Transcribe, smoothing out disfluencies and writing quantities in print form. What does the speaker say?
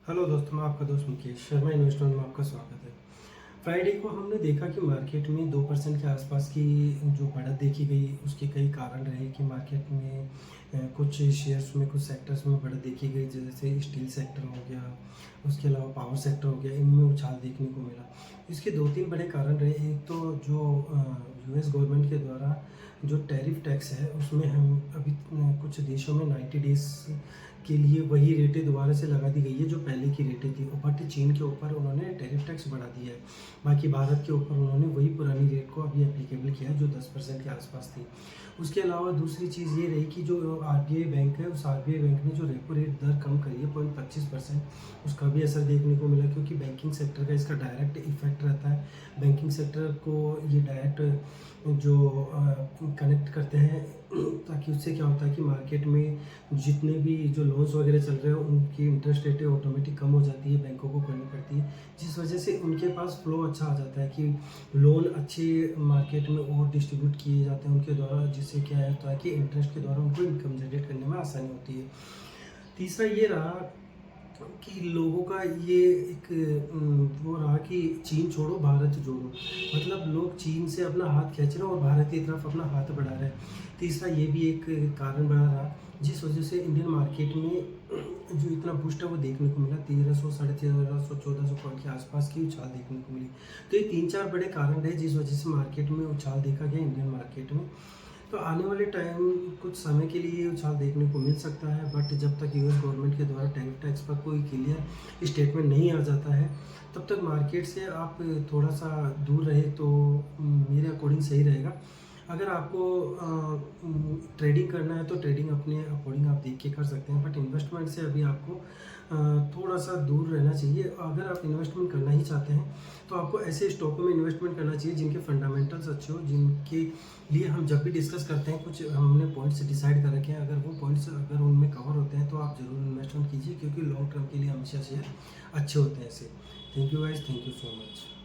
Hello दोस्तों, मैं आपका दोस्त मुकेश शर्मा इन्वेस्टमेंट में आपका स्वागत है। फ्राइडे को हमने देखा कि मार्केट में 2% के आसपास की जो बढ़त देखी गई, उसके कई कारण रहे कि मार्केट में कुछ शेयर्स में, कुछ सेक्टर्स में बढ़त देखी गई, जैसे स्टील सेक्टर हो गया, उसके अलावा पावर सेक्टर हो गया, इनमें उछाल देखने को मिला। इसके दो तीन बड़े कारण रहे। एक तो जो यूएस गवर्नमेंट के द्वारा जो टैरिफ टैक्स है, उसमें हम अभी कुछ देशों में 90 डेज़ के लिए वही रेटें दोबारा से लगा दी गई है जो पहले की रेटें थी। बट चीन के ऊपर उन्होंने टैरिफ टैक्स बढ़ा दिया है। बाकी भारत के ऊपर उन्होंने वही पुरानी रेट को अभी एप्लीकेबल किया है जो 10% के आसपास थी। उसके अलावा दूसरी चीज़ ये रही कि जो आरबीआई बैंक है, उस आरबीआई बैंक ने जो रेपो रेट दर कम करी है 0.25%, उसका भी असर देखने को मिला, क्योंकि बैंकिंग सेक्टर का इसका डायरेक्ट इफेक्ट रहता है। बैंकिंग सेक्टर को ये डायरेक्ट जो कनेक्ट करते हैं, ताकि उससे क्या होता है कि मार्केट में जितने भी जो लोन्स वगैरह चल रहे हैं उनकी इंटरेस्ट रेटें ऑटोमेटिक कम हो जाती है, बैंकों को करनी पड़ती है, जिस वजह से उनके पास फ्लो अच्छा आ जाता है कि लोन अच्छे मार्केट में और डिस्ट्रीब्यूट किए जाते हैं उनके द्वारा, जिससे क्या होता है कि इंटरेस्ट के द्वारा उनको इनकम जनरेट करने में आसानी होती है। तीसरा ये रहा कि लोगों का ये एक वो रहा कि चीन छोड़ो भारत जोड़ो, मतलब लोग चीन से अपना हाथ खींच रहे हैं और भारत की तरफ अपना हाथ बढ़ा रहे हैं। तीसरा ये भी एक कारण बना रहा, जिस वजह से इंडियन मार्केट में जो इतना बूस्ट है वो देखने को मिला। 1300 1350 1400 पॉइंट के आसपास की उछाल देखने को मिली। तो ये तीन चार बड़े कारण रहे जिस वजह से मार्केट में उछाल देखा गया इंडियन मार्केट में। तो आने वाले टाइम कुछ समय के लिए ये उछाल देखने को मिल सकता है, बट जब तक यूएस गवर्नमेंट के द्वारा टैरिफ टैक्स पर कोई क्लियर स्टेटमेंट नहीं आ जाता है, तब तक मार्केट से आप थोड़ा सा दूर रहे तो मेरे अकॉर्डिंग सही रहेगा। अगर आपको ट्रेडिंग करना है तो ट्रेडिंग अपने अकॉर्डिंग आप देख के कर सकते हैं, बट इन्वेस्टमेंट से अभी आपको थोड़ा सा दूर रहना चाहिए। अगर आप इन्वेस्टमेंट करना ही चाहते हैं तो आपको ऐसे स्टॉकों में इन्वेस्टमेंट करना चाहिए जिनके फंडामेंटल्स अच्छे हो, जिनके लिए हम जब भी डिस्कस करते हैं कुछ हमने पॉइंट्स डिसाइड कर रखे हैं, अगर वो पॉइंट्स अगर उनमें कवर होते हैं तो आप ज़रूर इन्वेस्टमेंट कीजिए, क्योंकि लॉन्ग टर्म के लिए हमेशा शेयर अच्छे होते हैं ऐसे। Thank you guys, thank you so much.